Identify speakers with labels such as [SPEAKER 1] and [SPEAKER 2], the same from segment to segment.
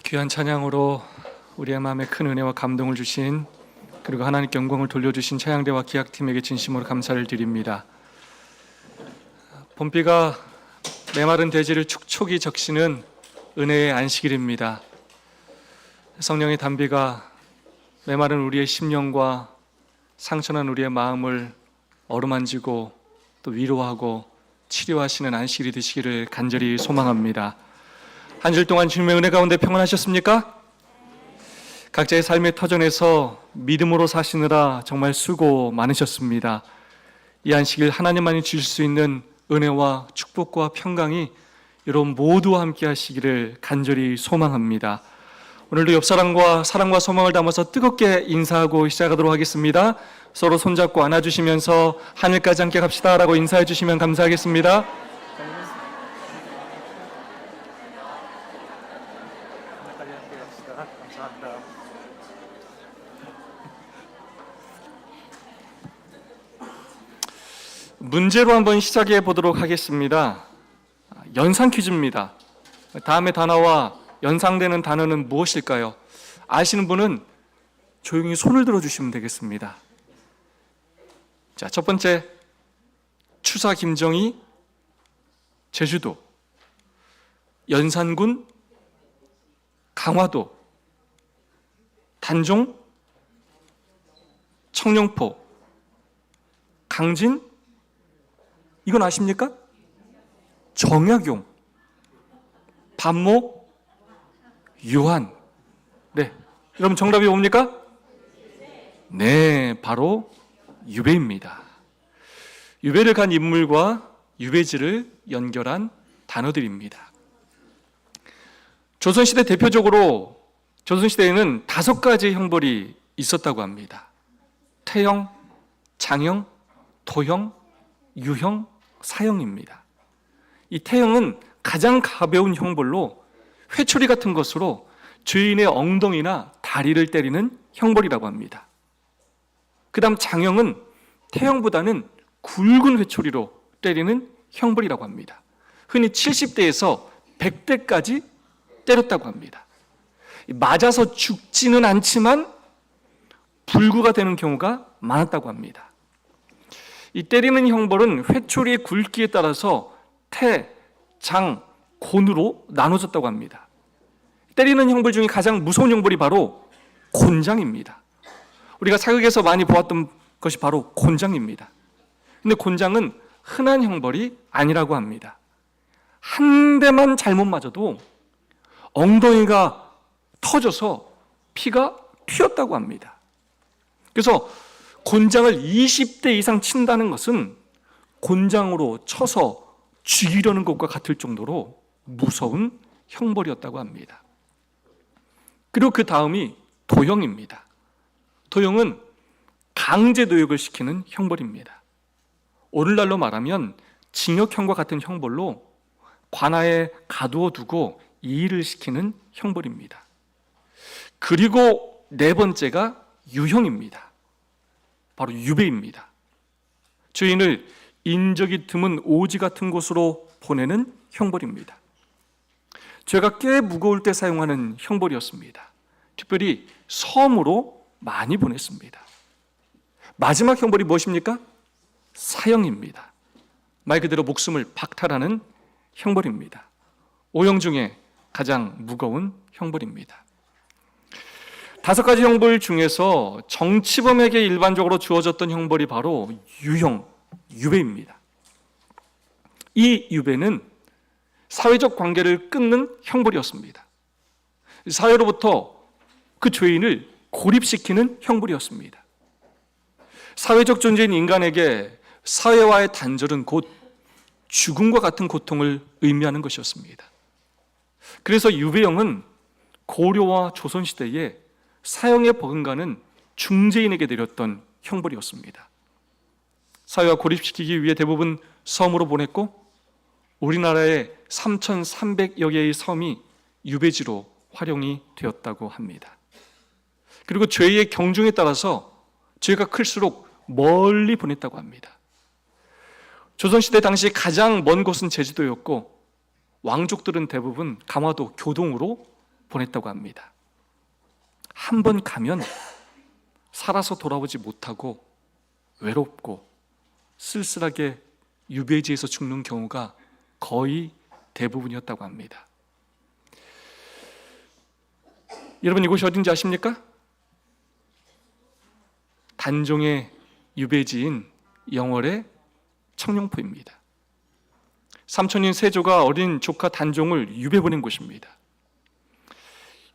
[SPEAKER 1] 귀한 찬양으로 우리의 마음에 큰 은혜와 감동을 주신, 그리고 하나님께 영광을 돌려주신 찬양대와 기악팀에게 진심으로 감사를 드립니다. 봄비가 메마른 대지를 촉촉이 적시는 은혜의 안식일입니다. 성령의 단비가 메마른 우리의 심령과 상처난 우리의 마음을 어루만지고 또 위로하고 치료하시는 안식일이 되시기를 간절히 소망합니다. 한 주일 동안 주님의 은혜 가운데 평안하셨습니까? 각자의 삶의 터전에서 믿음으로 사시느라 정말 수고 많으셨습니다. 이 안식일 하나님만이 주실 수 있는 은혜와 축복과 평강이 여러분 모두와 함께 하시기를 간절히 소망합니다. 오늘도 옆사람과 사랑과 소망을 담아서 뜨겁게 인사하고 시작하도록 하겠습니다. 서로 손잡고 안아주시면서 하늘까지 함께 갑시다 라고 인사해 주시면 감사하겠습니다. 문제로 한번 시작해 보도록 하겠습니다. 연상 퀴즈입니다. 다음에 단어와 연상되는 단어는 무엇일까요? 아시는 분은 조용히 손을 들어주시면 되겠습니다. 자, 첫 번째, 추사 김정희, 제주도, 연산군, 강화도, 단종, 청룡포, 강진, 이건 아십니까? 정약용, 반목, 유한. 네, 여러분 정답이 뭡니까? 네, 바로 유배입니다. 유배를 간 인물과 유배지를 연결한 단어들입니다. 조선시대 대표적으로 조선시대에는 5가지의 형벌이 있었다고 합니다. 태형, 장형, 도형, 유형, 사형입니다. 이 태형은 가장 가벼운 형벌로 회초리 같은 것으로 죄인의 엉덩이나 다리를 때리는 형벌이라고 합니다. 그 다음 장형은 태형보다는 굵은 회초리로 때리는 형벌이라고 합니다. 흔히 70대에서 100대까지 때렸다고 합니다. 맞아서 죽지는 않지만 불구가 되는 경우가 많았다고 합니다. 이 때리는 형벌은 회초리의 굵기에 따라서 태, 장, 곤으로 나눠졌다고 합니다. 때리는 형벌 중에 가장 무서운 형벌이 바로 곤장입니다. 우리가 사극에서 많이 보았던 것이 바로 곤장입니다. 근데 곤장은 흔한 형벌이 아니라고 합니다. 한 대만 잘못 맞아도 엉덩이가 터져서 피가 튀었다고 합니다. 그래서 곤장을 20대 이상 친다는 것은 곤장으로 쳐서 죽이려는 것과 같을 정도로 무서운 형벌이었다고 합니다. 그리고 그 다음이 도형입니다. 도형은 강제노역을 시키는 형벌입니다. 오늘날로 말하면 징역형과 같은 형벌로 관아에 가두어 두고 이의를 시키는 형벌입니다. 그리고 네 번째가 유형입니다. 바로 유배입니다. 죄인을 인적이 드문 오지 같은 곳으로 보내는 형벌입니다. 죄가 꽤 무거울 때 사용하는 형벌이었습니다. 특별히 섬으로 많이 보냈습니다. 마지막 형벌이 무엇입니까? 사형입니다. 말 그대로 목숨을 박탈하는 형벌입니다. 5형 중에 가장 무거운 형벌입니다. 5가지 형벌 중에서 정치범에게 일반적으로 주어졌던 형벌이 바로 유형, 유배입니다. 이 유배는 사회적 관계를 끊는 형벌이었습니다. 사회로부터 그 죄인을 고립시키는 형벌이었습니다. 사회적 존재인 인간에게 사회와의 단절은 곧 죽음과 같은 고통을 의미하는 것이었습니다. 그래서 유배형은 고려와 조선시대에 사형에 버금가는 중재인에게 내렸던 형벌이었습니다. 사회와 고립시키기 위해 대부분 섬으로 보냈고 우리나라의 3,300여 개의 섬이 유배지로 활용이 되었다고 합니다. 그리고 죄의 경중에 따라서 죄가 클수록 멀리 보냈다고 합니다. 조선시대 당시 가장 먼 곳은 제주도였고 왕족들은 대부분 강화도 교동으로 보냈다고 합니다. 한 번 가면 살아서 돌아오지 못하고 외롭고 쓸쓸하게 유배지에서 죽는 경우가 거의 대부분이었다고 합니다. 여러분, 이곳이 어딘지 아십니까? 단종의 유배지인 영월의 청룡포입니다. 삼촌인 세조가 어린 조카 단종을 유배 보낸 곳입니다.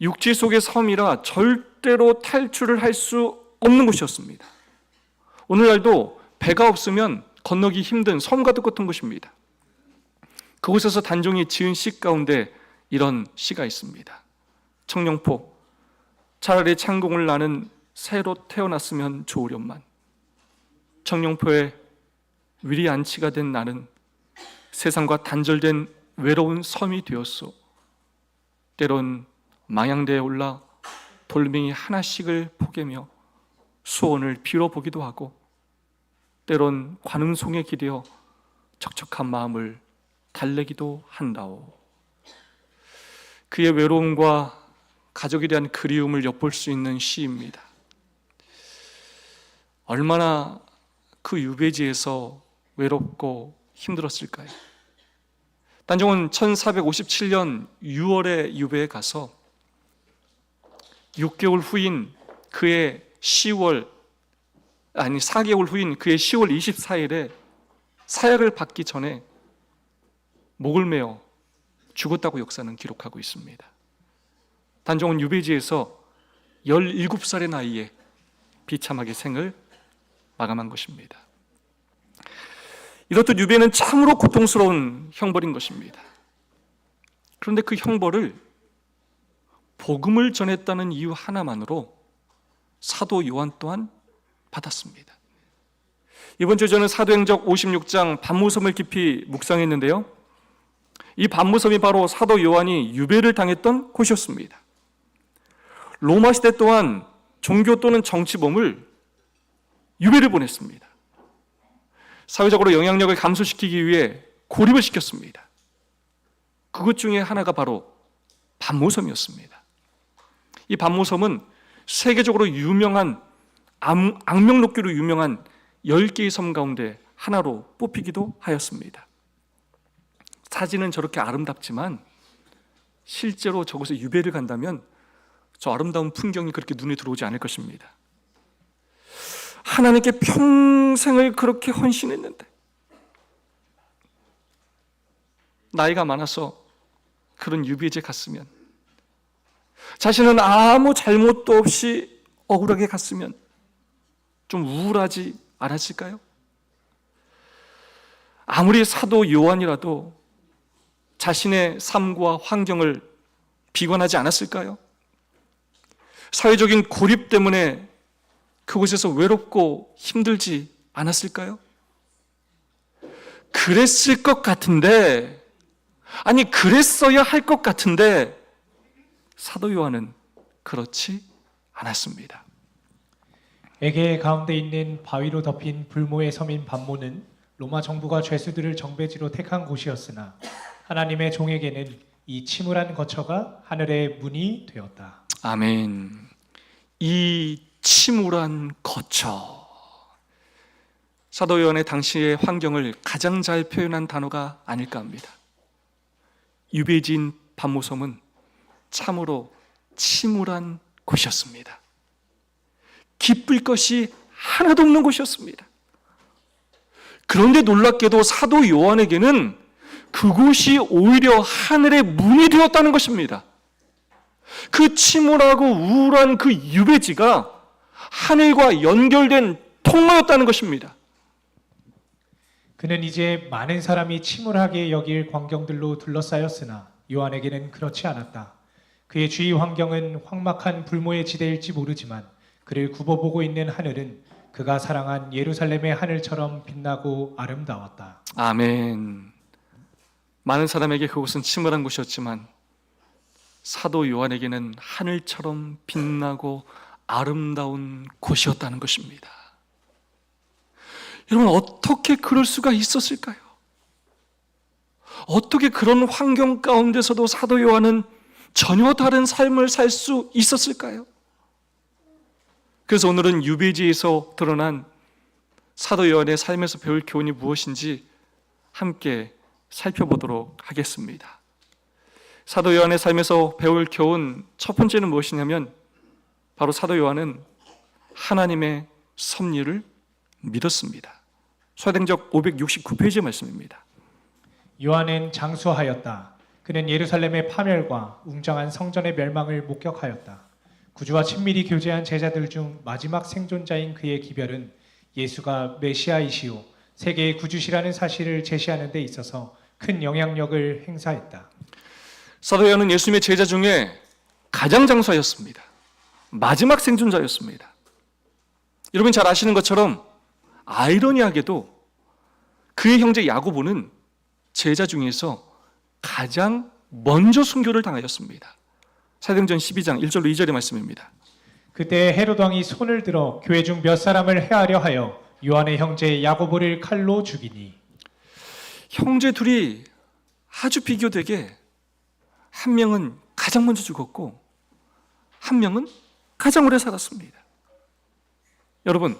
[SPEAKER 1] 육지 속의 섬이라 절대로 탈출을 할 수 없는 곳이었습니다. 오늘날도 배가 없으면 건너기 힘든 섬과 똑같은 곳입니다. 그곳에서 단종이 지은 시 가운데 이런 시가 있습니다. 청룡포, 차라리 창공을 나는 새로 태어났으면 좋으련만. 청룡포에 위리 안치가 된 나는 세상과 단절된 외로운 섬이 되었소. 때론 망향대에 올라 돌멩이 하나씩을 포개며 소원을 빌어보기도 하고, 때론 관음송에 기대어 척척한 마음을 달래기도 한다오. 그의 외로움과 가족에 대한 그리움을 엿볼 수 있는 시입니다. 얼마나 그 유배지에서 외롭고 힘들었을까요? 단종은 1457년 6월에 유배에 가서 4개월 후인 그의 4개월 후인 그의 10월 24일에 사약을 받기 전에 목을 메어 죽었다고 역사는 기록하고 있습니다. 단종은 유배지에서 17살의 나이에 비참하게 생을 마감한 것입니다. 이렇듯 유배는 참으로 고통스러운 형벌인 것입니다. 그런데 그 형벌을 복음을 전했다는 이유 하나만으로 사도 요한 또한 받았습니다. 이번 주 저는 사도행적 56장 반모섬을 깊이 묵상했는데요, 이 반모섬이 바로 사도 요한이 유배를 당했던 곳이었습니다. 로마 시대 또한 종교 또는 정치범을 유배를 보냈습니다. 사회적으로 영향력을 감소시키기 위해 고립을 시켰습니다. 그것 중에 하나가 바로 반모섬이었습니다. 이 반모섬은 세계적으로 유명한 악명 높기로 유명한 10개의 섬 가운데 하나로 뽑히기도 하였습니다. 사진은 저렇게 아름답지만 실제로 저곳에 유배를 간다면 저 아름다운 풍경이 그렇게 눈에 들어오지 않을 것입니다. 하나님께 평생을 그렇게 헌신했는데 나이가 많아서 그런 유배지에 갔으면, 자신은 아무 잘못도 없이 억울하게 갔으면 좀 우울하지 않았을까요? 아무리 사도 요한이라도 자신의 삶과 환경을 비관하지 않았을까요? 사회적인 고립 때문에 그곳에서 외롭고 힘들지 않았을까요? 그랬을 것 같은데, 아니 그랬어야 할 것 같은데 사도 요한은 그렇지 않았습니다.
[SPEAKER 2] 에게 가운데 있는 바위로 덮인 불모의 섬인 반모는 로마 정부가 죄수들을 정배지로 택한 곳이었으나 하나님의 종에게는 이 침울한 거처가 하늘의 문이 되었다.
[SPEAKER 1] 아멘. 이 침울한 거처, 사도 요한의 당시의 환경을 가장 잘 표현한 단어가 아닐까 합니다. 유배지인 반모섬은 참으로 침울한 곳이었습니다. 기쁠 것이 하나도 없는 곳이었습니다. 그런데 놀랍게도 사도 요한에게는 그곳이 오히려 하늘의 문이 되었다는 것입니다. 그 침울하고 우울한 그 유배지가 하늘과 연결된 통로였다는 것입니다.
[SPEAKER 2] 그는 이제 많은 사람이 침울하게 여길 광경들로 둘러싸였으나 요한에게는 그렇지 않았다. 그의 주위 환경은 황막한 불모의 지대일지 모르지만 그를 굽어보고 있는 하늘은 그가 사랑한 예루살렘의 하늘처럼 빛나고 아름다웠다.
[SPEAKER 1] 아멘. 많은 사람에게 그곳은 침울한 곳이었지만 사도 요한에게는 하늘처럼 빛나고 아름다운 곳이었다는 것입니다. 여러분, 어떻게 그럴 수가 있었을까요? 어떻게 그런 환경 가운데서도 사도 요한은 전혀 다른 삶을 살 수 있었을까요? 그래서 오늘은 유배지에서 드러난 사도 요한의 삶에서 배울 교훈이 무엇인지 함께 살펴보도록 하겠습니다. 사도 요한의 삶에서 배울 교훈 첫 번째는 무엇이냐면 바로 사도 요한은 하나님의 섭리를 믿었습니다. 사도행전 569페이지의 말씀입니다.
[SPEAKER 2] 요한은 장수하였다. 그는 예루살렘의 파멸과 웅장한 성전의 멸망을 목격하였다. 구주와 친밀히 교제한 제자들 중 마지막 생존자인 그의 기별은 예수가 메시아이시오 세계의 구주시라는 사실을 제시하는 데 있어서 큰 영향력을 행사했다.
[SPEAKER 1] 사도 요한은 예수님의 제자 중에 가장 장수하였습니다. 마지막 생존자였습니다. 여러분 잘 아시는 것처럼 아이러니하게도 그의 형제 야고보는 제자 중에서 가장 먼저 순교를 당하였습니다. 사도행전 12장 1절로 2절의 말씀입니다.
[SPEAKER 2] 그때 헤롯 왕이 손을 들어 교회 중 몇 사람을 해하려 하여 요한의 형제 야고보를 칼로 죽이니.
[SPEAKER 1] 형제 둘이 아주 비교되게 한 명은 가장 먼저 죽었고 한 명은 가장 오래 살았습니다. 여러분,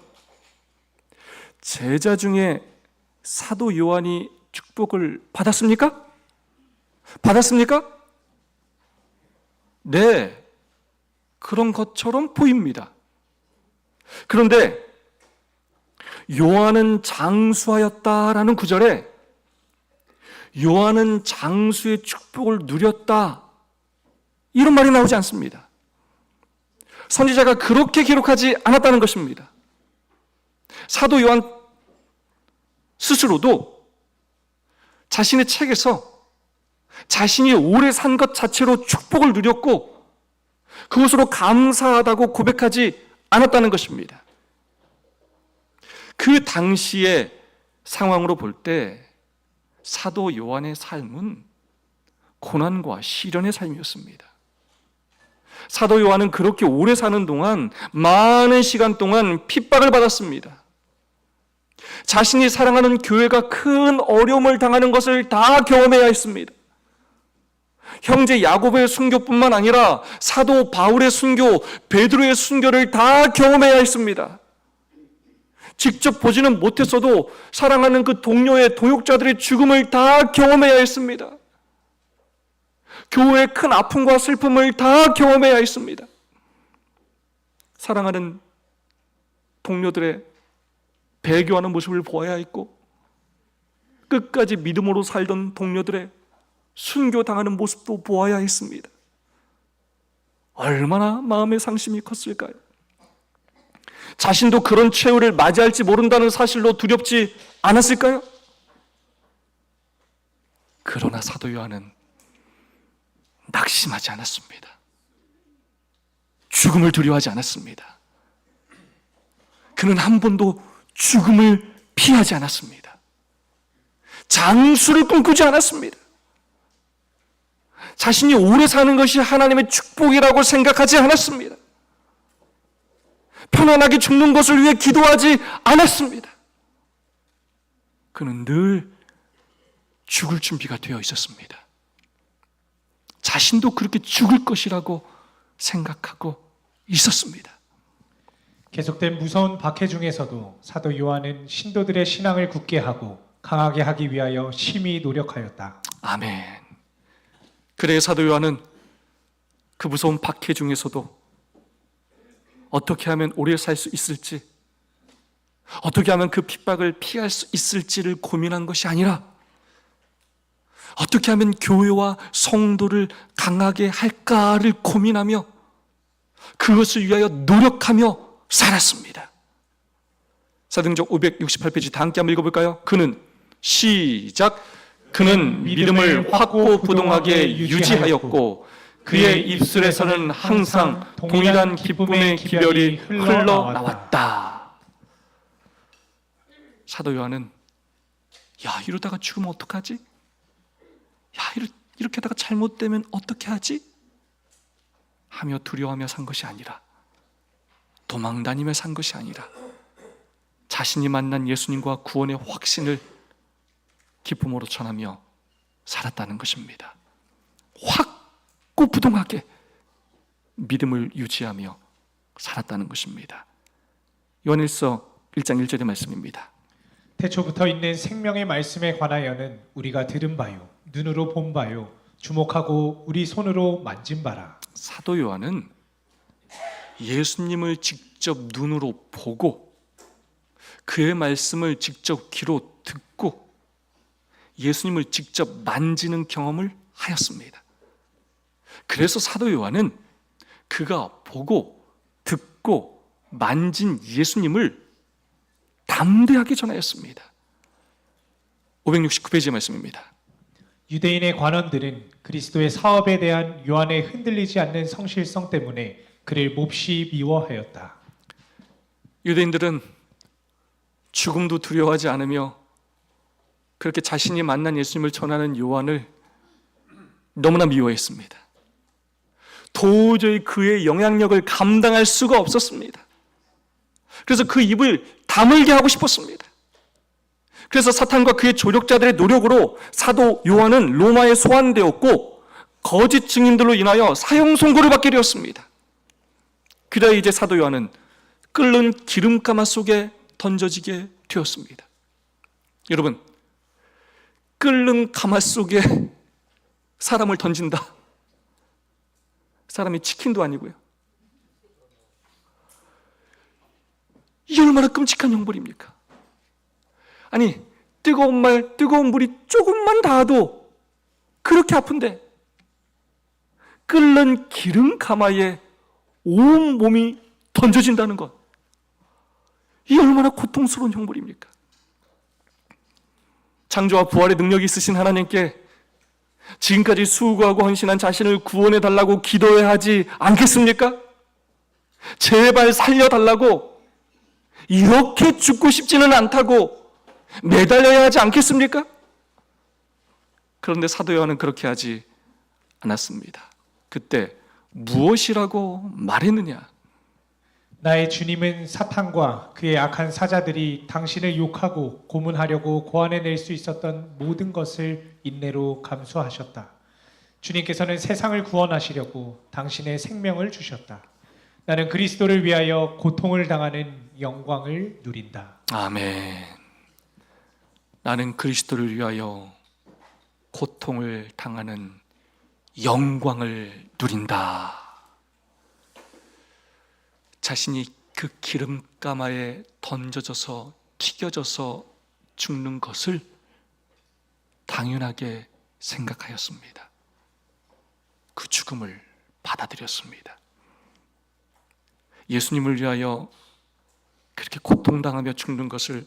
[SPEAKER 1] 제자 중에 사도 요한이 축복을 받았습니까? 받았습니까? 네, 그런 것처럼 보입니다. 그런데 요한은 장수하였다라는 구절에 요한은 장수의 축복을 누렸다 이런 말이 나오지 않습니다. 선지자가 그렇게 기록하지 않았다는 것입니다. 사도 요한 스스로도 자신의 책에서 자신이 오래 산 것 자체로 축복을 누렸고 그것으로 감사하다고 고백하지 않았다는 것입니다. 그 당시의 상황으로 볼 때 사도 요한의 삶은 고난과 시련의 삶이었습니다. 사도 요한은 그렇게 오래 사는 동안 많은 시간 동안 핍박을 받았습니다. 자신이 사랑하는 교회가 큰 어려움을 당하는 것을 다 경험해야 했습니다. 형제 야고보의 순교뿐만 아니라 사도 바울의 순교, 베드로의 순교를 다 경험해야 했습니다. 직접 보지는 못했어도 사랑하는 그 동료의 동역자들의 죽음을 다 경험해야 했습니다. 교회의 큰 아픔과 슬픔을 다 경험해야 했습니다. 사랑하는 동료들의 배교하는 모습을 보아야 했고 끝까지 믿음으로 살던 동료들의 순교당하는 모습도 보아야 했습니다. 얼마나 마음의 상심이 컸을까요? 자신도 그런 최후를 맞이할지 모른다는 사실로 두렵지 않았을까요? 그러나 사도 요한은 낙심하지 않았습니다. 죽음을 두려워하지 않았습니다. 그는 한 번도 죽음을 피하지 않았습니다. 장수를 꿈꾸지 않았습니다. 자신이 오래 사는 것이 하나님의 축복이라고 생각하지 않았습니다. 편안하게 죽는 것을 위해 기도하지 않았습니다. 그는 늘 죽을 준비가 되어 있었습니다. 자신도 그렇게 죽을 것이라고 생각하고 있었습니다.
[SPEAKER 2] 계속된 무서운 박해 중에서도 사도 요한은 신도들의 신앙을 굳게 하고 강하게 하기 위하여 심히 노력하였다.
[SPEAKER 1] 아멘. 그래 사도 요한은 그 무서운 박해 중에서도 어떻게 하면 오래 살 수 있을지, 어떻게 하면 그 핍박을 피할 수 있을지를 고민한 것이 아니라 어떻게 하면 교회와 성도를 강하게 할까를 고민하며 그것을 위하여 노력하며 살았습니다. 사도행전 568페이지 다 함께 한번 읽어볼까요? 그는 시작 그는 믿음을 확고부동하게 유지하였고 그의 입술에서는 항상 동일한 기쁨의 기별이 흘러나왔다. 사도 요한은 야 이러다가 죽으면 어떡하지? 야 이렇게 하다가 잘못되면 어떻게 하지? 하며 두려워하며 산 것이 아니라 도망다니며 산 것이 아니라 자신이 만난 예수님과 구원의 확신을 기쁨으로 전하며 살았다는 것입니다. 확 굳고부동하게 믿음을 유지하며 살았다는 것입니다. 요한일서 1장 1절의 말씀입니다.
[SPEAKER 2] 태초부터 있는 생명의 말씀에 관하여는 우리가 들은 바요, 눈으로 본 바요, 주목하고 우리 손으로 만진 바라.
[SPEAKER 1] 사도 요한은 예수님을 직접 눈으로 보고 그의 말씀을 직접 귀로 듣고 예수님을 직접 만지는 경험을 하였습니다. 그래서 사도 요한은 그가 보고 듣고 만진 예수님을 담대하게 전하였습니다. 569페이지의 말씀입니다.
[SPEAKER 2] 유대인의 관원들은 그리스도의 사업에 대한 요한의 흔들리지 않는 성실성 때문에 그를 몹시 미워하였다.
[SPEAKER 1] 유대인들은 죽음도 두려워하지 않으며 그렇게 자신이 만난 예수님을 전하는 요한을 너무나 미워했습니다. 도저히 그의 영향력을 감당할 수가 없었습니다. 그래서 그 입을 다물게 하고 싶었습니다. 그래서 사탄과 그의 조력자들의 노력으로 사도 요한은 로마에 소환되었고 거짓 증인들로 인하여 사형 선고를 받게 되었습니다. 그래야 이제 사도 요한은 끓는 기름가마 속에 던져지게 되었습니다. 여러분, 끓는 가마 속에 사람을 던진다. 사람이 치킨도 아니고요. 이게 얼마나 끔찍한 형벌입니까? 아니, 뜨거운 물이 조금만 닿아도 그렇게 아픈데 끓는 기름 가마에 온 몸이 던져진다는 것, 이게 얼마나 고통스러운 형벌입니까? 창조와 부활의 능력이 있으신 하나님께 지금까지 수고하고 헌신한 자신을 구원해 달라고 기도해야 하지 않겠습니까? 제발 살려달라고 이렇게 죽고 싶지는 않다고 매달려야 하지 않겠습니까? 그런데 사도 요한은 그렇게 하지 않았습니다. 그때 무엇이라고 말했느냐?
[SPEAKER 2] 나의 주님은 사탄과 그의 악한 사자들이 당신을 욕하고 고문하려고 고안해낼 수 있었던 모든 것을 인내로 감수하셨다. 주님께서는 세상을 구원하시려고 당신의 생명을 주셨다. 나는 그리스도를 위하여 고통을 당하는 영광을 누린다.
[SPEAKER 1] 아멘. 나는 그리스도를 위하여 고통을 당하는 영광을 누린다. 자신이 그 기름가마에 던져져서 튀겨져서 죽는 것을 당연하게 생각하였습니다. 그 죽음을 받아들였습니다. 예수님을 위하여 그렇게 고통당하며 죽는 것을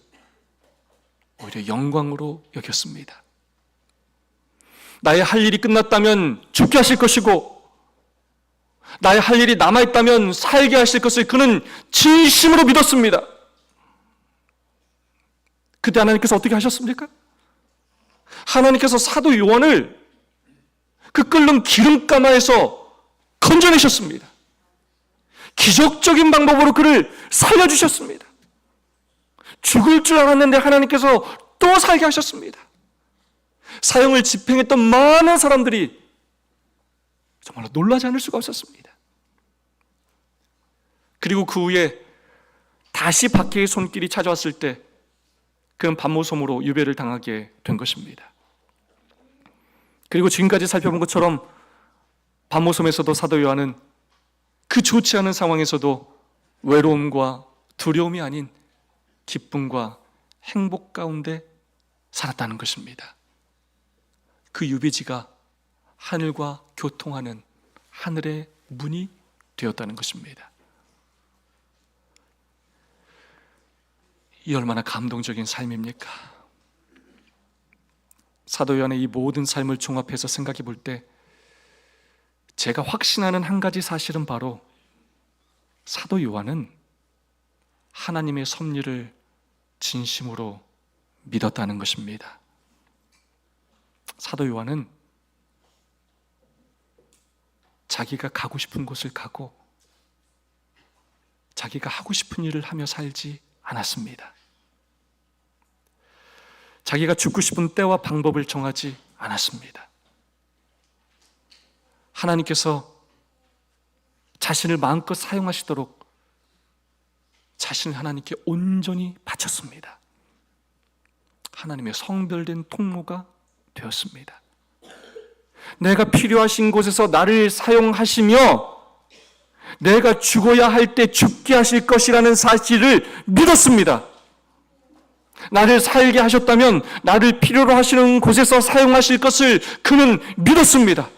[SPEAKER 1] 오히려 영광으로 여겼습니다. 나의 할 일이 끝났다면 죽게 하실 것이고 나의 할 일이 남아있다면 살게 하실 것을 그는 진심으로 믿었습니다. 그때 하나님께서 어떻게 하셨습니까? 하나님께서 사도 요한을 그 끓는 기름가마에서 건져내셨습니다. 기적적인 방법으로 그를 살려주셨습니다. 죽을 줄 알았는데 하나님께서 또 살게 하셨습니다. 사형을 집행했던 많은 사람들이 정말로 놀라지 않을 수가 없었습니다. 그리고 그 후에 다시 박해의 손길이 찾아왔을 때 그는 반모섬으로 유배를 당하게 된 것입니다. 그리고 지금까지 살펴본 것처럼 반모섬에서도 사도 요한은 그 좋지 않은 상황에서도 외로움과 두려움이 아닌 기쁨과 행복 가운데 살았다는 것입니다. 그 유배지가 하늘과 교통하는 하늘의 문이 되었다는 것입니다. 이 얼마나 감동적인 삶입니까? 사도 요한의 이 모든 삶을 종합해서 생각해 볼 때 제가 확신하는 한 가지 사실은 바로 사도 요한은 하나님의 섭리를 진심으로 믿었다는 것입니다. 사도 요한은 자기가 가고 싶은 곳을 가고 자기가 하고 싶은 일을 하며 살지 않았습니다. 자기가 죽고 싶은 때와 방법을 정하지 않았습니다. 하나님께서 자신을 마음껏 사용하시도록 자신을 하나님께 온전히 바쳤습니다. 하나님의 성별된 통로가 되었습니다. 내가 필요하신 곳에서 나를 사용하시며 내가 죽어야 할 때 죽게 하실 것이라는 사실을 믿었습니다. 나를 살게 하셨다면 나를 필요로 하시는 곳에서 사용하실 것을 그는 믿었습니다.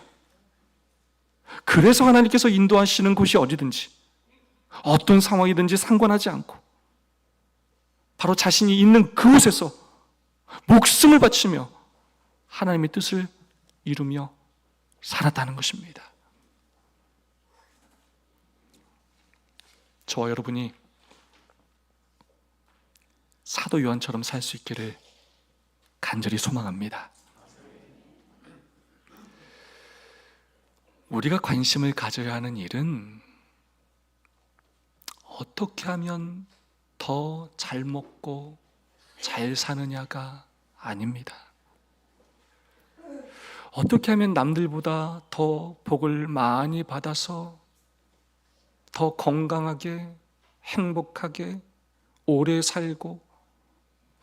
[SPEAKER 1] 그래서 하나님께서 인도하시는 곳이 어디든지 어떤 상황이든지 상관하지 않고 바로 자신이 있는 그곳에서 목숨을 바치며 하나님의 뜻을 이루며 살았다는 것입니다. 저와 여러분이 사도 요한처럼 살 수 있기를 간절히 소망합니다. 우리가 관심을 가져야 하는 일은 어떻게 하면 더 잘 먹고 잘 사느냐가 아닙니다. 어떻게 하면 남들보다 더 복을 많이 받아서 더 건강하게, 행복하게, 오래 살고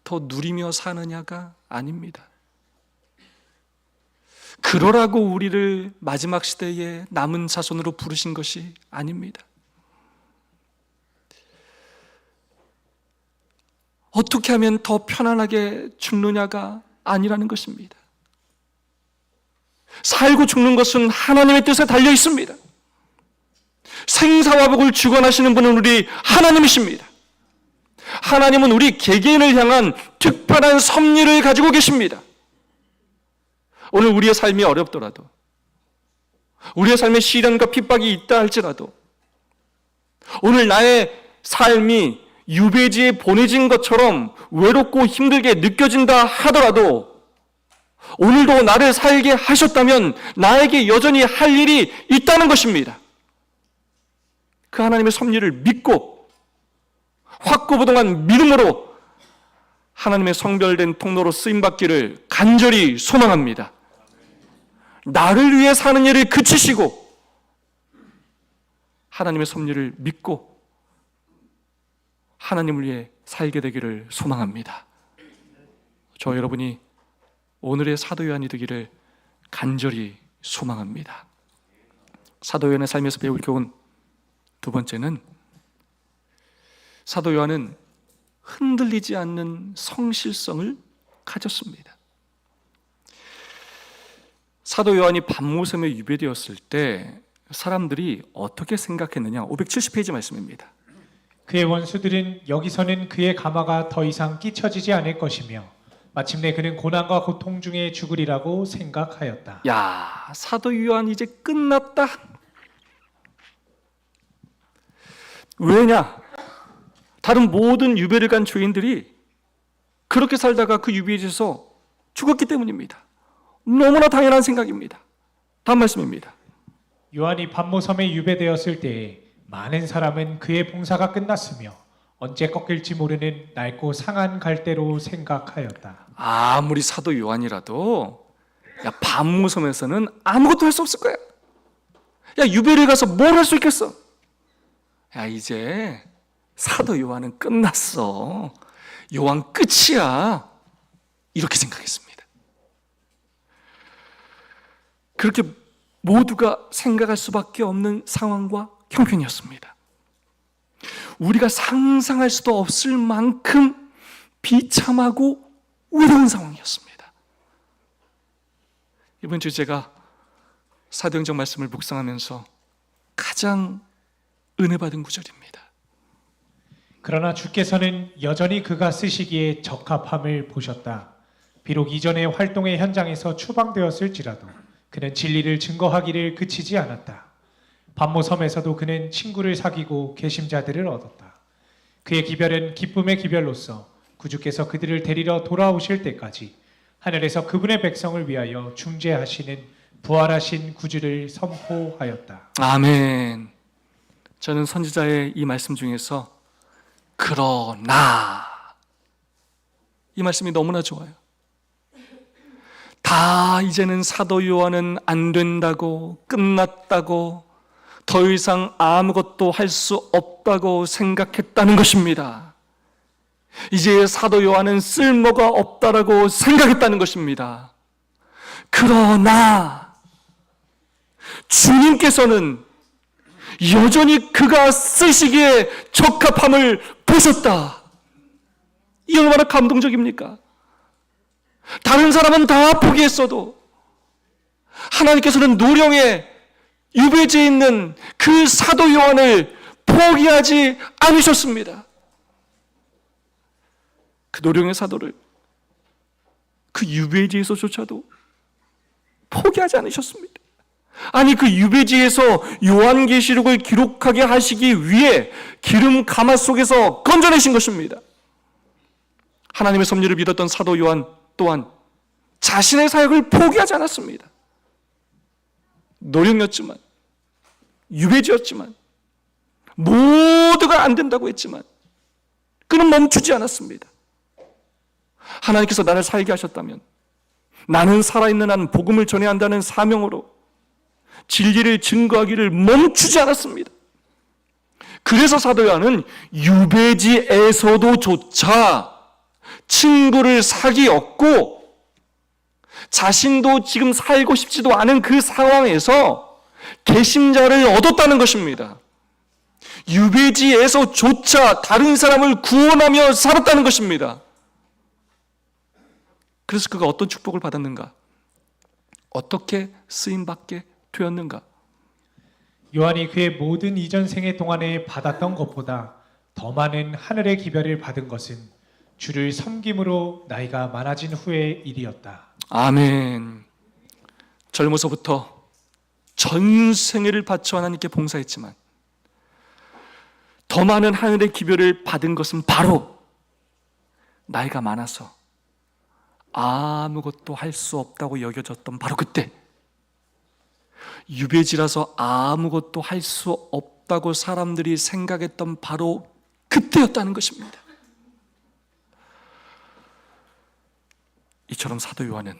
[SPEAKER 1] 더 누리며 사느냐가 아닙니다. 그러라고 우리를 마지막 시대에 남은 자손으로 부르신 것이 아닙니다. 어떻게 하면 더 편안하게 죽느냐가 아니라는 것입니다. 살고 죽는 것은 하나님의 뜻에 달려 있습니다. 생사와 복을 주관하시는 분은 우리 하나님이십니다. 하나님은 우리 개개인을 향한 특별한 섭리를 가지고 계십니다. 오늘 우리의 삶이 어렵더라도, 우리의 삶에 시련과 핍박이 있다 할지라도, 오늘 나의 삶이 유배지에 보내진 것처럼 외롭고 힘들게 느껴진다 하더라도 오늘도 나를 살게 하셨다면 나에게 여전히 할 일이 있다는 것입니다. 그 하나님의 섭리를 믿고 확고부동한 믿음으로 하나님의 성별된 통로로 쓰임받기를 간절히 소망합니다. 나를 위해 사는 일을 그치시고 하나님의 섭리를 믿고 하나님을 위해 살게 되기를 소망합니다. 저 여러분이 오늘의 사도 요한이 되기를 간절히 소망합니다. 사도 요한의 삶에서 배울 교훈 두 번째는 사도 요한은 흔들리지 않는 성실성을 가졌습니다. 사도 요한이 밤모섬에 유배되었을 때 사람들이 어떻게 생각했느냐? 570페이지 말씀입니다.
[SPEAKER 2] 그의 원수들은 여기서는 그의 가마가 더 이상 끼쳐지지 않을 것이며 마침내 그는 고난과 고통 중에 죽으리라고 생각하였다.
[SPEAKER 1] 야, 사도 요한 이제 끝났다. 왜냐? 다른 모든 유배를 간 죄인들이 그렇게 살다가 그 유배지에서 죽었기 때문입니다. 너무나 당연한 생각입니다. 다음 말씀입니다.
[SPEAKER 2] 요한이 밤모섬에 유배되었을 때에 많은 사람은 그의 봉사가 끝났으며 언제 꺾일지 모르는 낡고 상한 갈대로 생각하였다.
[SPEAKER 1] 아무리 사도 요한이라도 야, 밤모섬에서는 아무것도 할 수 없을 거야. 야, 유배를 가서 뭘 할 수 있겠어? 야, 이제 사도 요한은 끝났어. 요한 끝이야. 이렇게 생각했습니다. 그렇게 모두가 생각할 수밖에 없는 상황과 형편이었습니다. 우리가 상상할 수도 없을 만큼 비참하고 외로운 상황이었습니다. 이번 주 제가 사도행전 말씀을 묵상하면서 가장 은혜 받은 구절입니다.
[SPEAKER 2] 그러나 주께서는 여전히 그가 쓰시기에 적합함을 보셨다. 비록 이전의 활동의 현장에서 추방되었을지라도 그는 진리를 증거하기를 그치지 않았다. 밤모섬에서도 그는 친구를 사귀고 계심자들을 얻었다. 그의 기별은 기쁨의 기별로서 구주께서 그들을 데리러 돌아오실 때까지 하늘에서 그분의 백성을 위하여 중재하시는 부활하신 구주를 선포하였다.
[SPEAKER 1] 아멘. 저는 선지자의 이 말씀 중에서 그러나 이 말씀이 너무나 좋아요. 다 이제는 사도 요한은 안 된다고, 끝났다고, 더 이상 아무것도 할 수 없다고 생각했다는 것입니다. 이제 사도 요한은 쓸모가 없다라고 생각했다는 것입니다. 그러나 주님께서는 여전히 그가 쓰시기에 적합함을 보셨다. 이 얼마나 감동적입니까? 다른 사람은 다 포기했어도 하나님께서는 노령에 유배지에 있는 그 사도 요한을 포기하지 않으셨습니다. 그 노령의 사도를 그 유배지에서조차도 포기하지 않으셨습니다. 아니, 그 유배지에서 요한계시록을 기록하게 하시기 위해 기름 가마 속에서 건져내신 것입니다. 하나님의 섭리를 믿었던 사도 요한 또한 자신의 사역을 포기하지 않았습니다. 노령이었지만, 유배지였지만, 모두가 안 된다고 했지만 그는 멈추지 않았습니다. 하나님께서 나를 살게 하셨다면 나는 살아있는 한 복음을 전해야 한다는 사명으로 진리를 증거하기를 멈추지 않았습니다. 그래서 사도 요한은 유배지에서도 조차 친구를 사귀었고, 자신도 지금 살고 싶지도 않은 그 상황에서 개심자를 얻었다는 것입니다. 유배지에서조차 다른 사람을 구원하며 살았다는 것입니다. 그래서 그가 어떤 축복을 받았는가? 어떻게 쓰임받게 되었는가?
[SPEAKER 2] 요한이 그의 모든 이전 생애 동안에 받았던 것보다 더 많은 하늘의 기별을 받은 것은 주를 섬김으로 나이가 많아진 후의 일이었다.
[SPEAKER 1] 아멘. 젊어서부터 전 생애를 바쳐 하나님께 봉사했지만 더 많은 하늘의 기별을 받은 것은 바로 나이가 많아서 아무것도 할 수 없다고 여겨졌던 바로 그때, 유배지라서 아무것도 할 수 없다고 사람들이 생각했던 바로 그때였다는 것입니다. 이처럼 사도 요한은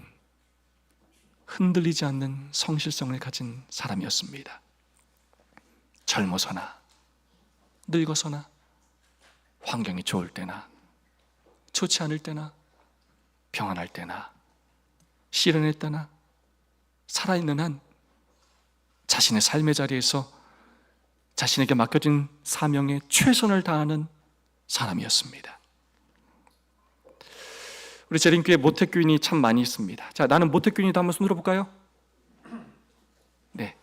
[SPEAKER 1] 흔들리지 않는 성실성을 가진 사람이었습니다. 젊어서나 늙어서나, 환경이 좋을 때나 좋지 않을 때나, 평안할 때나 시련할 때나, 살아있는 한 자신의 삶의 자리에서 자신에게 맡겨진 사명에 최선을 다하는 사람이었습니다. 우리 재림교회 모태교인이 참 많이 있습니다. 자, 나는 모태교인이다 한번 손 들어볼까요? 네,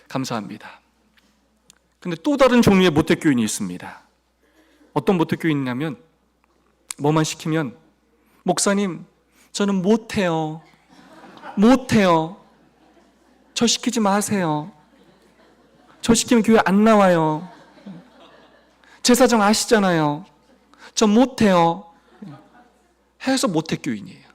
[SPEAKER 1] 감사합니다. 근데 또 다른 종류의 모태교인이 있습니다. 어떤 모태교인이냐면, 뭐만 시키면 목사님, 저는 못해요. 저 시키지 마세요. 저 시키면 교회 안 나와요. 제 사정 아시잖아요. 저 못해요. 해서 모태교인이에요.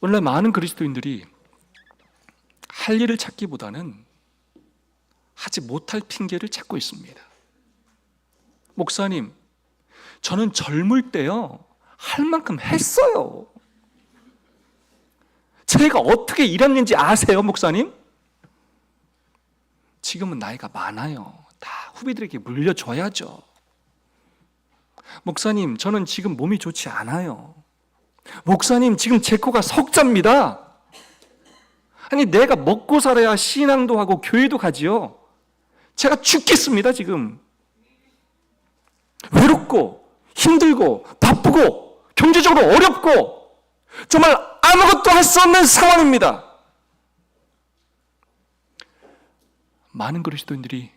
[SPEAKER 1] 원래 많은 그리스도인들이 할 일을 찾기보다는 하지 못할 핑계를 찾고 있습니다. 목사님, 저는 젊을 때요, 할 만큼 했어요. 제가 어떻게 일했는지 아세요, 목사님? 지금은 나이가 많아요. 다 후배들에게 물려줘야죠. 목사님, 저는 지금 몸이 좋지 않아요. 목사님, 지금 제 코가 석자입니다. 아니, 내가 먹고 살아야 신앙도 하고 교회도 가지요. 제가 죽겠습니다, 지금. 외롭고 힘들고 바쁘고 경제적으로 어렵고 정말 아무것도 할 수 없는 상황입니다. 많은 그리스도인들이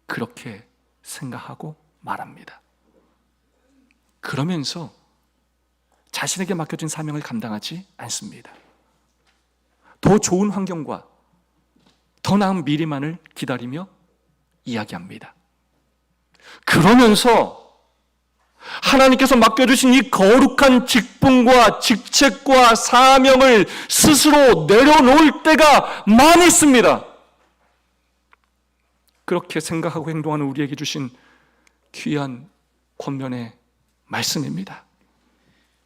[SPEAKER 1] 그렇게 생각하고 말합니다. 그러면서 자신에게 맡겨진 사명을 감당하지 않습니다. 더 좋은 환경과 더 나은 미래만을 기다리며 이야기합니다. 그러면서 하나님께서 맡겨주신 이 거룩한 직분과 직책과 사명을 스스로 내려놓을 때가 많이 있습니다. 그렇게 생각하고 행동하는 우리에게 주신 귀한 권면의 말씀입니다.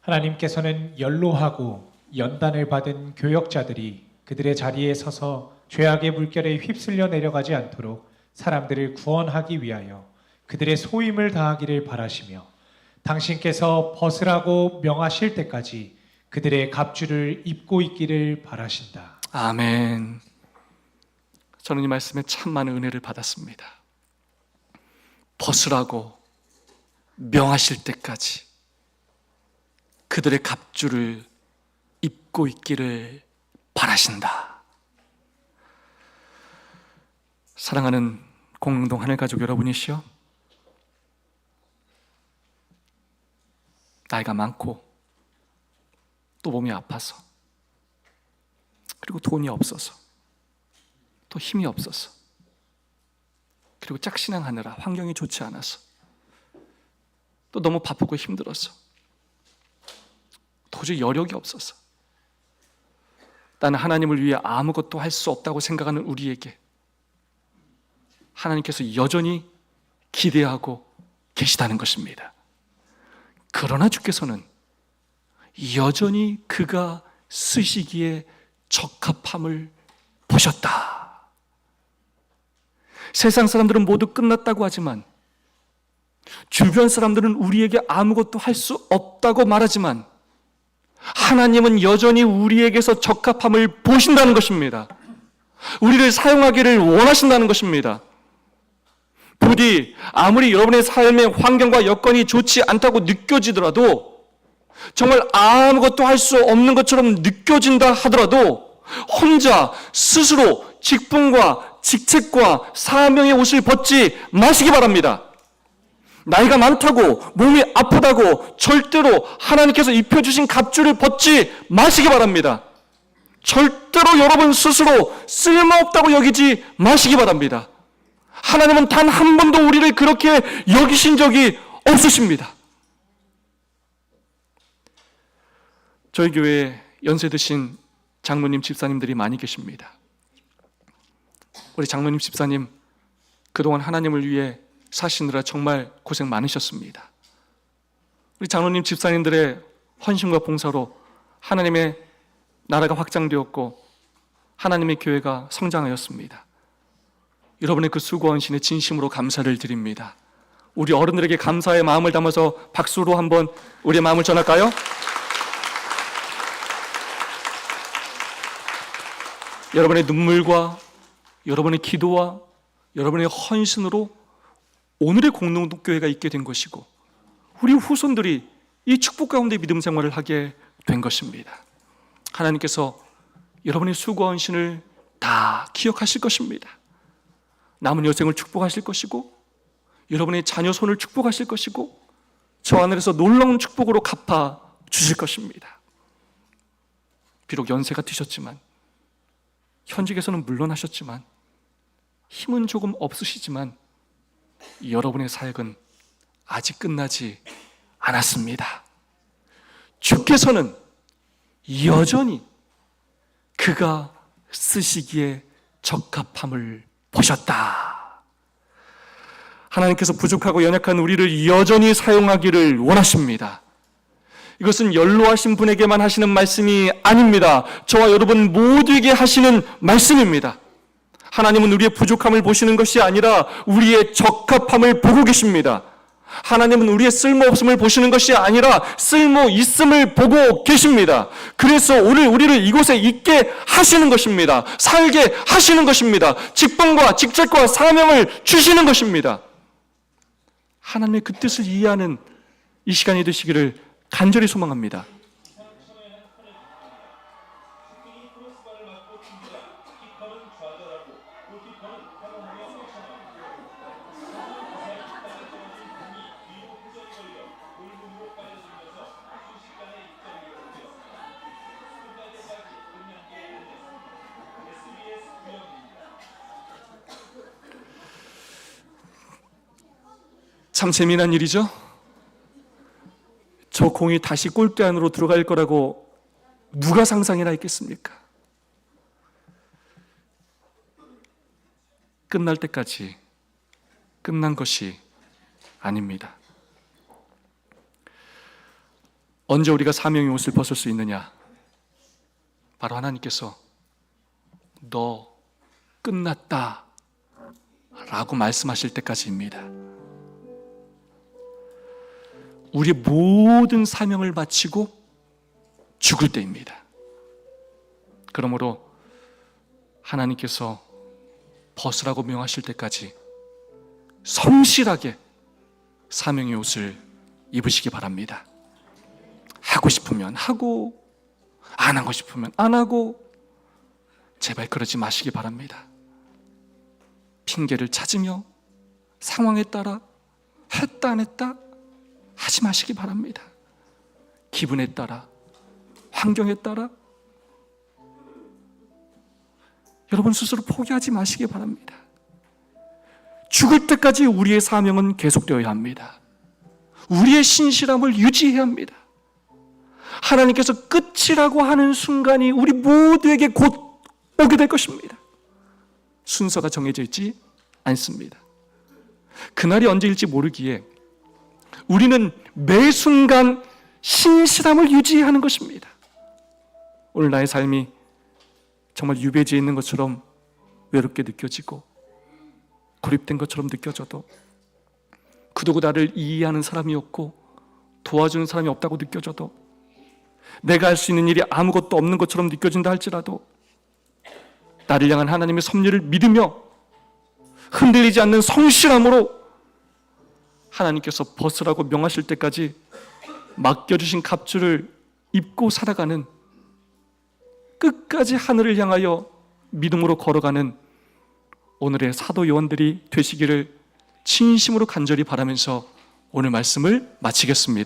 [SPEAKER 2] 하나님께서는 연로하고 연단을 받은 교역자들이 그들의 자리에 서서 죄악의 물결에 휩쓸려 내려가지 않도록 사람들을 구원하기 위하여 그들의 소임을 다하기를 바라시며 당신께서 벗으라고 명하실 때까지 그들의 갑주를 입고 있기를 바라신다.
[SPEAKER 1] 아멘. 저는 이 말씀에 참 많은 은혜를 받았습니다. 벗으라고 명하실 때까지 그들의 갑주를 입고 있기를 바라신다. 사랑하는 공릉동 하늘가족 여러분이시여, 나이가 많고 또 몸이 아파서, 그리고 돈이 없어서, 또 힘이 없어서, 그리고 짝신앙하느라 환경이 좋지 않아서, 또 너무 바쁘고 힘들어서, 도저히 여력이 없어서, 나는 하나님을 위해 아무것도 할 수 없다고 생각하는 우리에게 하나님께서 여전히 기대하고 계시다는 것입니다. 그러나 주께서는 여전히 그가 쓰시기에 적합함을 보셨다. 세상 사람들은 모두 끝났다고 하지만, 주변 사람들은 우리에게 아무것도 할 수 없다고 말하지만, 하나님은 여전히 우리에게서 적합함을 보신다는 것입니다. 우리를 사용하기를 원하신다는 것입니다. 부디 아무리 여러분의 삶의 환경과 여건이 좋지 않다고 느껴지더라도, 정말 아무것도 할 수 없는 것처럼 느껴진다 하더라도 혼자 스스로 직분과 직책과 사명의 옷을 벗지 마시기 바랍니다. 나이가 많다고, 몸이 아프다고 절대로 하나님께서 입혀주신 갑주를 벗지 마시기 바랍니다. 절대로 여러분 스스로 쓸모없다고 여기지 마시기 바랍니다. 하나님은 단 한 번도 우리를 그렇게 여기신 적이 없으십니다. 저희 교회에 연세 드신 장로님, 집사님들이 많이 계십니다. 우리 장로님, 집사님 그동안 하나님을 위해 사시느라 정말 고생 많으셨습니다. 우리 장로님, 집사님들의 헌신과 봉사로 하나님의 나라가 확장되었고 하나님의 교회가 성장하였습니다. 여러분의 그 수고 헌신에 진심으로 감사를 드립니다. 우리 어른들에게 감사의 마음을 담아서 박수로 한번 우리의 마음을 전할까요? 여러분의 눈물과 여러분의 기도와 여러분의 헌신으로 오늘의 공동교회가 있게 된 것이고, 우리 후손들이 이 축복 가운데 믿음 생활을 하게 된 것입니다. 하나님께서 여러분의 수고 헌신을 다 기억하실 것입니다. 남은 여생을 축복하실 것이고, 여러분의 자녀 손을 축복하실 것이고, 저 하늘에서 놀라운 축복으로 갚아 주실 것입니다. 비록 연세가 드셨지만, 현직에서는 물러나셨지만, 힘은 조금 없으시지만 여러분의 사역은 아직 끝나지 않았습니다. 주께서는 여전히 그가 쓰시기에 적합함을 보셨다. 하나님께서 부족하고 연약한 우리를 여전히 사용하기를 원하십니다. 이것은 연로하신 분에게만 하시는 말씀이 아닙니다. 저와 여러분 모두에게 하시는 말씀입니다. 하나님은 우리의 부족함을 보시는 것이 아니라 우리의 적합함을 보고 계십니다. 하나님은 우리의 쓸모없음을 보시는 것이 아니라 쓸모 있음을 보고 계십니다. 그래서 오늘 우리를 이곳에 있게 하시는 것입니다. 살게 하시는 것입니다. 직분과 직책과 사명을 주시는 것입니다. 하나님의 그 뜻을 이해하는 이 시간이 되시기를 간절히 소망합니다. 참 재미난 일이죠? 저 공이 다시 골대 안으로 들어갈 거라고 누가 상상이나 했겠습니까? 끝날 때까지 끝난 것이 아닙니다. 언제 우리가 사명의 옷을 벗을 수 있느냐? 바로 하나님께서 너 끝났다 라고 말씀하실 때까지입니다. 우리 모든 사명을 마치고 죽을 때입니다. 그러므로 하나님께서 벗으라고 명하실 때까지 성실하게 사명의 옷을 입으시기 바랍니다. 하고 싶으면 하고, 안 하고 싶으면 안 하고, 제발 그러지 마시기 바랍니다. 핑계를 찾으며 상황에 따라 했다 안 했다 하지 마시기 바랍니다. 기분에 따라, 환경에 따라 여러분 스스로 포기하지 마시기 바랍니다. 죽을 때까지 우리의 사명은 계속되어야 합니다. 우리의 신실함을 유지해야 합니다. 하나님께서 끝이라고 하는 순간이 우리 모두에게 곧 오게 될 것입니다. 순서가 정해져 있지 않습니다. 그날이 언제일지 모르기에 우리는 매 순간 신실함을 유지해야 하는 것입니다. 오늘 나의 삶이 정말 유배지에 있는 것처럼 외롭게 느껴지고 고립된 것처럼 느껴져도, 그동안 나를 이해하는 사람이 없고 도와주는 사람이 없다고 느껴져도, 내가 할 수 있는 일이 아무것도 없는 것처럼 느껴진다 할지라도, 나를 향한 하나님의 섭리를 믿으며 흔들리지 않는 성실함으로 하나님께서 벗으라고 명하실 때까지 맡겨주신 갑주를 입고 살아가는, 끝까지 하늘을 향하여 믿음으로 걸어가는 오늘의 사도 요원들이 되시기를 진심으로 간절히 바라면서 오늘 말씀을 마치겠습니다.